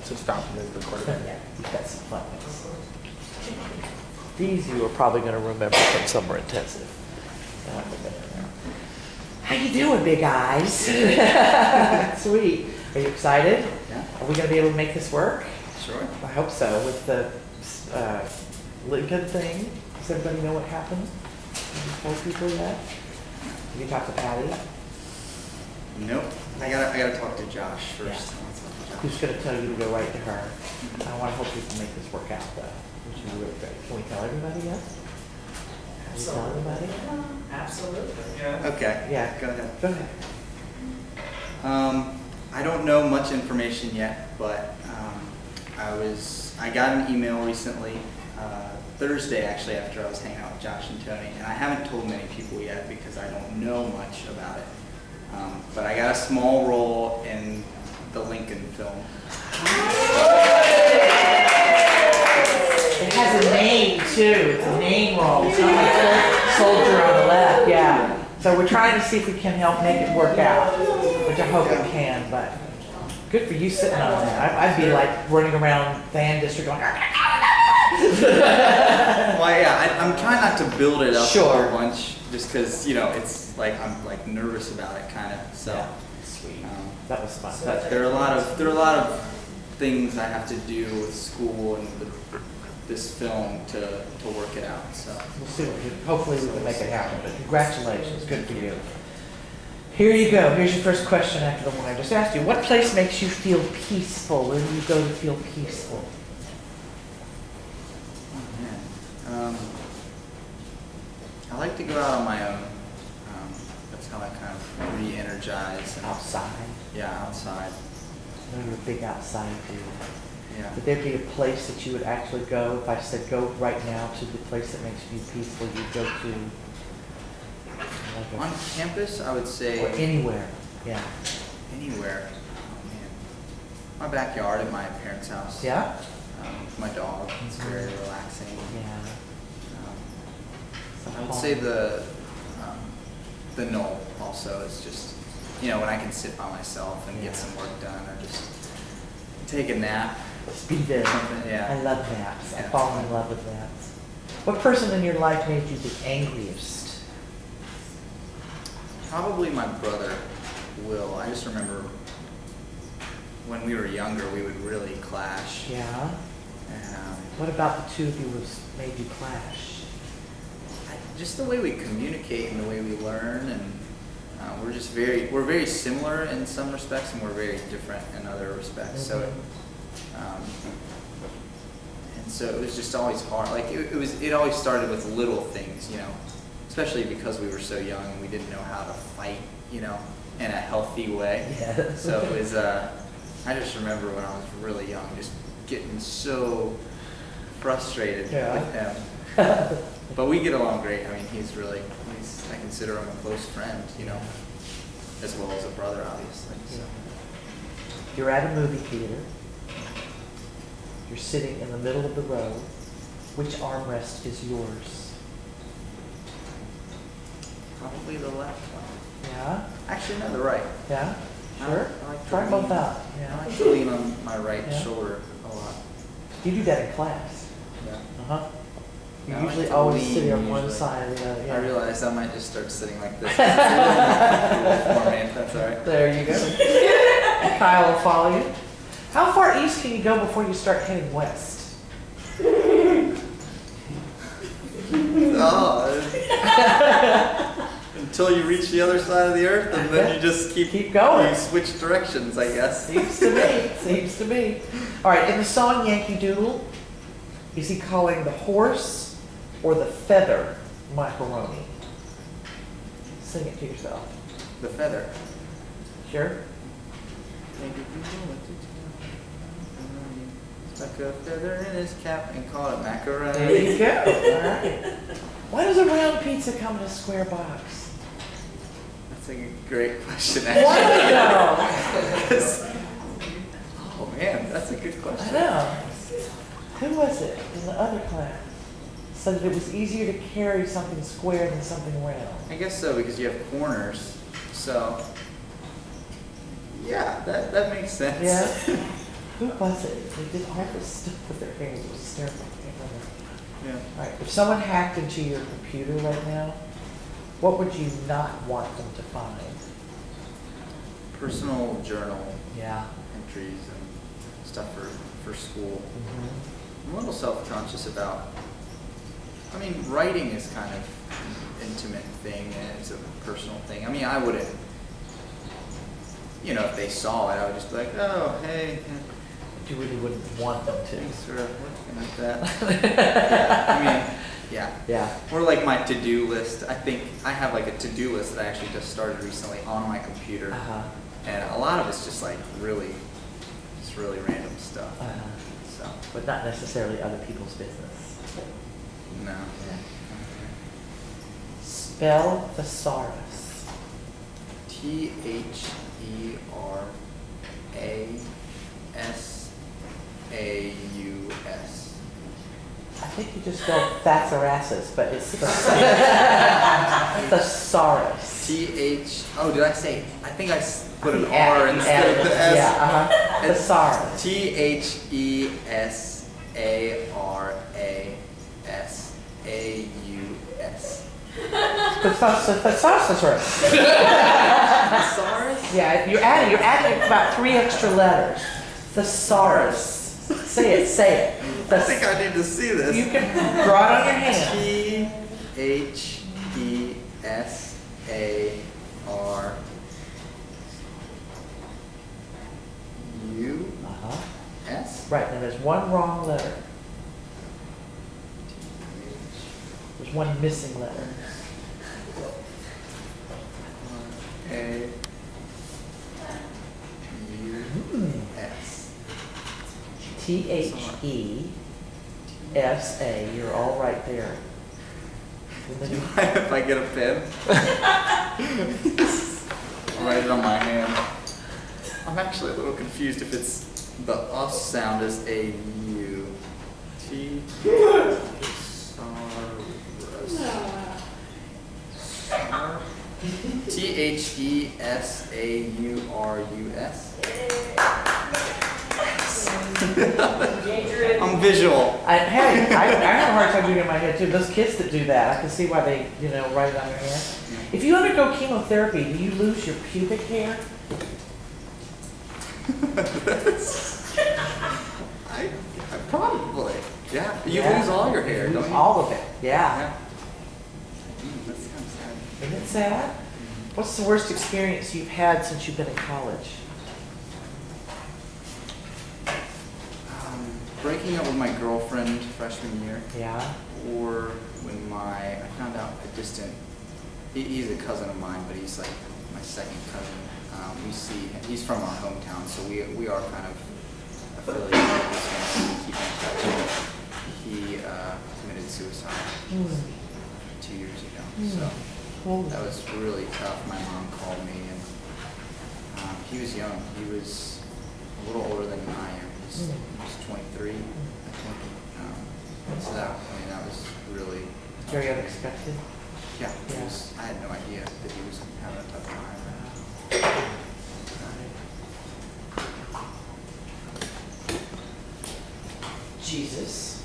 to stop him as the quarterback. Yeah, you've got some fun ones. These you are probably going to remember from summer intensive. How you doing, big eyes? Sweet. Are you excited? Yeah. Are we going to be able to make this work? Sure. I hope so. With the Lincoln thing, does everybody know what happened? Have you told people yet? Have you talked to Patty? Nope. I gotta talk to Josh first. Yeah. I want to talk to Josh. Who's going to tell you to go right to her? I want to hope we can make this work out, though. Which is really great. Can we tell everybody yet? Can we tell everybody? Absolutely, yeah. Okay. Yeah. Go ahead. Go ahead. I don't know much information yet, but I got an email recently, Thursday actually, after I was hanging out with Josh and Tony, and I haven't told many people yet because I don't know much about it. But I got a small role in the Lincoln film. It has a name, too. It's a name role. It's not like Soldier on the left, yeah. So we're trying to see if we can help make it work out, which I hope we can, but good for you sitting on that. I'd be like running around Fan District going, Well, yeah, I'm trying not to build it up Sure. a bunch, just because it's like I'm like nervous about it, kind of. So Yeah. Sweet. That was fun. but there are a lot of things I have to do with school and with this film to work it out. So We'll see. Hopefully we can make it happen, but congratulations. Good for you. Here you go. Here's your first question after the one I just asked you. What place makes you feel peaceful? Where do you go to feel peaceful? oh, man. I like to go out on my own. That's how I kind of re-energize. And, Outside. yeah, outside. I know you're a big outside dude. Yeah. Would there be a place that you would actually go? If I said go right now to the place that makes you peaceful, you'd go to like On campus, I would say or anywhere. Yeah. anywhere. Oh man, my backyard at my parents' house. Yeah? With my dog. It's Mhm. very relaxing. Yeah. I would say the knoll also is just when I can sit by myself and Yeah. get some work done or just take a nap. Just be there. Something, yeah. I love naps. Yeah, I've it's fallen fun. in love with naps. What person in your life made you the angriest? Probably my brother, Will. I just remember when we were younger, we would really clash. Yeah? And, What about the two of you made you clash? just the way we communicate and the way we learn, and we're very similar in some respects, and we're very different in other respects. So, and so it was just always hard. Like it always started with little things, especially because we were so young and we didn't know how to fight, in a healthy way. Yeah. So it was. I just remember when I was really young, just getting so frustrated Yeah. with him. But we get along great. I mean, I consider him a close friend, as well as a brother, obviously. So. You're at a movie theater. You're sitting in the middle of the row. Which armrest is yours? Probably the left one. Yeah? Actually, no, the right. Yeah? I Sure? like to Try lean- both out. I Yeah. like to lean on my right Yeah. shoulder a lot. You do that in class. Yeah. Uh-huh. You're I like usually to always lean sitting on one usually. side or the other. Yeah. I realized I might just start sitting like this. It's a little more comfortable for me, if that's all right. There you go. Kyle will follow you. How far east can you go before you start heading west? Until you reach the other side of the earth, and then you just Keep going. You switch directions, I guess. Seems to me. Seems to me. All right, in the song Yankee Doodle, is he calling the horse or the feather macaroni? Sing it to yourself. The feather. Sure? Stuck a feather in his cap and called it There macaroni. you go. All right. Why does a round pizza come in a square box? That's a great question, Why actually. though? Oh man, that's a good I question. know. Who was it in the other class? Said that it was easier to carry something square than something round. I guess so, because you have corners. So, yeah, that makes sense. Yeah. Who was it? They did all this stuff with their hands. It was hysterical. I can't remember. Yeah. All right, if someone hacked into your computer right now, what would you not want them to find? Personal journal Yeah. entries and stuff for school. Mhm. I'm a little self-conscious about, I mean, writing is kind of an intimate thing and it's a personal thing. I mean, I wouldn't, if they saw it, I would just be like, oh, hey, You really wouldn't want them to. thanks for looking at that. Yeah, I mean, yeah. Yeah. Or like my to-do list. I think I have like a to-do list that I actually just started recently on my computer. Uh-huh. And a lot of it's just like really random stuff. Uh-huh. So, But not necessarily other people's business. no. Spell thesaurus. Thesaurus. I think you just spelled thesaurus, but it's thesaurus. Oh, did I say? I think I put an R instead of the S. Yeah, uh-huh. It's Thesaurus. Thesaurus. Thesaurus. Thesaurus? Yeah, you're adding about 3 extra letters. Thesaurus. Say it. I think I need to see this. You can draw it on your hand. Thesaurus. Right, now there's one wrong letter. There's one missing letter. THESA. You're all right there. And then Do you you- mind if I get a pen? I'll write it on my hand. I'm actually a little confused if it's the us sound is a U. Thesaurus. I'm visual. I have a hard time doing it in my head too. Those kids that do that, I can see why they, write it on their hand. If you undergo chemotherapy, do you lose your pubic hair? I probably. Yeah. You Yeah. lose all your hair, You don't lose you? all of it. Yeah. Yeah. That's kind of sad. Isn't it sad? What's the worst experience you've had since you've been in college? Breaking up with my girlfriend freshman year, Yeah. or when I found out he's a cousin of mine, but he's like my second cousin. He's from our hometown, so we are kind of affiliated with this family. We keep in touch. He committed suicide 2 years ago, so that was really tough. My mom called me, and he was young. He was a little older than I am. He was 23, I think. So that was really Very unexpected. yeah. Yeah. I had no idea that he was having a tough time. Jesus.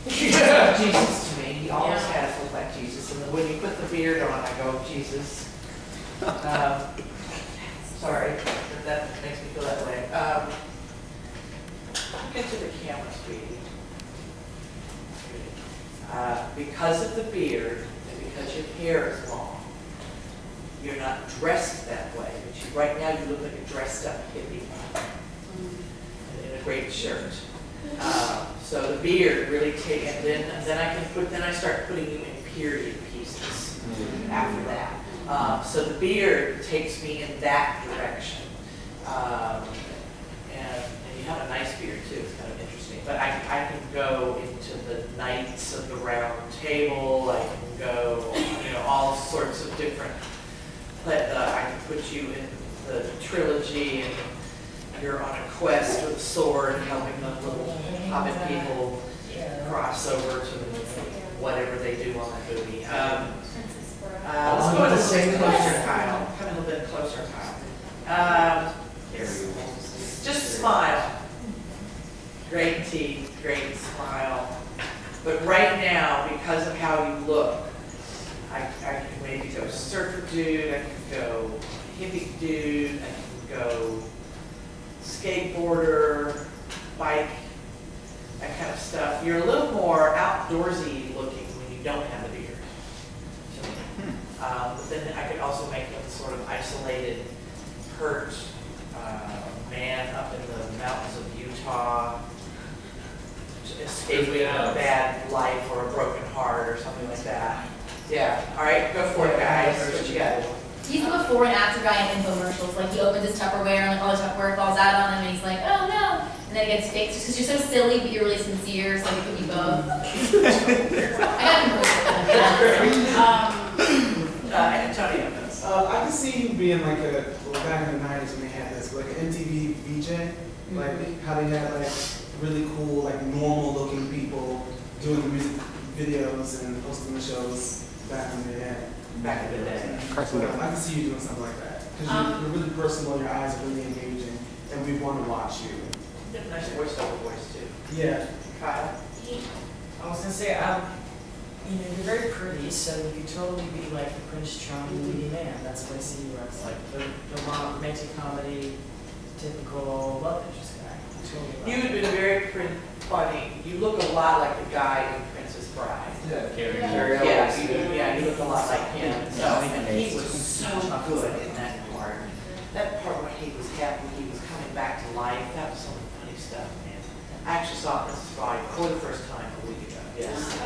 Jesus to me. He always has looked like Jesus. And then when you put the beard on, I go, Jesus. Sorry, that makes me feel that way. Get to the camera, sweetie. Because of the beard and because your hair is long, you're not dressed that way. But right now you look like a dressed up hippie in a great shirt. So the beard really takes, and then I start putting you in period pieces after that. So the beard takes me in that direction. And you have a nice beard too, it's kind of interesting. But I can go into the Knights of the Round Table, I can go, all sorts of different, I can put you in the trilogy and you're on a quest with a sword helping the little hobbit people cross over to whatever they do on that movie. Let's go a little bit closer, Kyle. Come a little bit closer, Kyle. Just smile. great teeth, great smile. But right now, because of how you look, I can maybe go surfer dude, I can go hippie dude, I can go skateboarder, bike, that kind of stuff. You're a little more outdoorsy looking when you don't have a beard. But then I could also make him sort of isolated, hurt man up in the mountains of Utah, escaping a bad life or a broken heart or something like that. Yeah, all right, go for it, guys. What you got? He's the before and after guy in infomercials. Like he opens his Tupperware and like all the Tupperware falls out on him and he's like, oh no. And then it gets fixed just because you're so silly but you're really sincere, so it could be both. Antonio. I can see you being like back in the 90s when they had this, like an MTV VJ, like how they had like really cool, like normal looking people doing the music videos and hosting the shows back in the day. Back in the day. I can see you doing something like that. Because you're really personal, your eyes are really engaging, and we want to watch you. You have a nice voice too. Yeah. Kyle? I was gonna say, you know, you're very pretty, so you could totally be like the Prince Charming leading man. That's what I see you as, like the romantic comedy, typical love interest guy. Totally You would have been very funny. You look a lot like the guy in Princess Bride. Yeah, you look a lot like him. So, and he was so good in that part. That part where he was happy, he was coming back to life, that was some funny stuff, man. I actually saw Princess Bride for the first time a week ago. Yes. I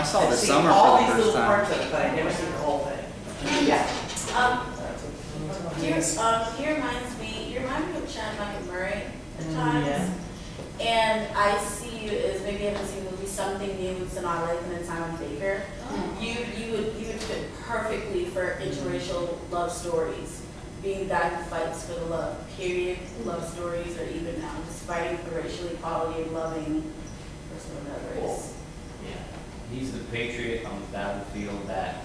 saw I've this seen summer all for the these first little time. parts of it, but I've never seen the whole thing. Yeah. He reminds me of Chad Michael Murray at times. And I see you as maybe haven't seen the movie Something New with Sanaa Lathan and Simon Baker. You would fit perfectly for interracial love stories. Being the guy who fights for the love, period, love stories, or even now just fighting for racial equality and loving a person of another race. He's the patriot on the battlefield that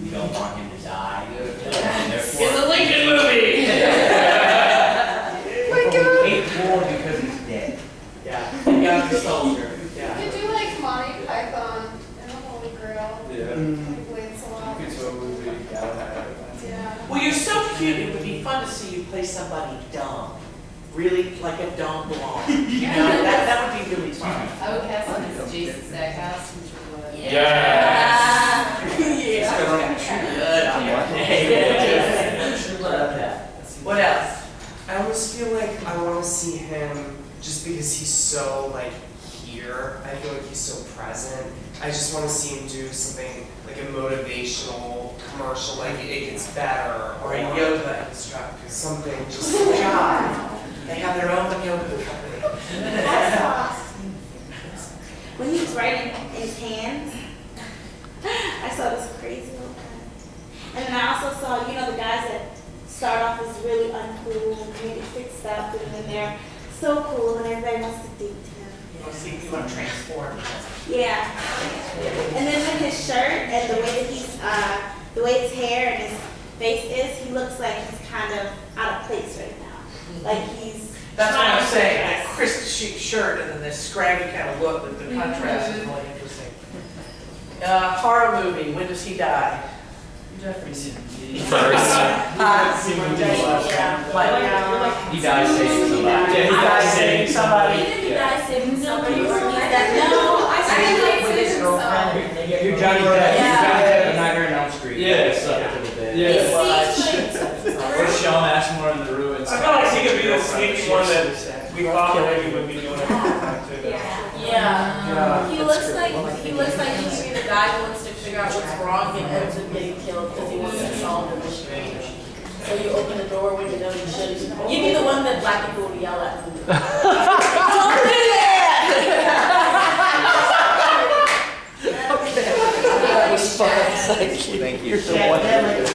we don't want him to die. It's a Lincoln movie! Hate war because he's dead. Yeah, young soldier. Yeah. You could do like Monty Python and the Holy Grail. Mm. Like Lancelot. Yeah. Yeah. Well, you're so cute, it would be fun to see you play somebody dumb. Really, like a dumb blonde. You know, that would be really fun. I would cast him as Jason Stackhouse, which would Yeah. Love that. What else? I almost feel like I want to see him just because he's so like here. I feel like he's so present. I just want to see him do something like a motivational commercial, like it gets better, Or a yoga instructor. something. Just God, they have their own yoga company. That's awesome. When he was writing his hands, I saw this crazy little guy. And then I also saw, you know, the guys that start off as really uncool, comedic fixed stuff, and then they're so cool and everybody wants to date him. You want to see if you want to transform. Yeah. And then with his shirt and the way that the way his hair and his face is, he looks like he's kind of out of place right now. Like he's That's what trying I'm to saying, impress. that crisp chic shirt and then this scraggy kind of look, with the contrast is really interesting. Horror movie, when does he die? He dies saving somebody. He dies saving somebody. He didn't die saving somebody. He's that with his girlfriend. You're Johnny Depp. Yeah. You're Johnny Depp in Nightmare on Elm Street. Yeah. Suck it to the bed. He seems Or Sean Ashmore in the ruins. I feel like he could be the sneaky one that we thought maybe would be doing it. Yeah. He looks like he could be the guy who wants to figure out what's wrong and ends up getting killed because he wants to solve the mystery. So you open the door when you know you shouldn't. You'd be the one that black people would yell at. Don't do that! That was fun, thank you. Thank you. You're the one.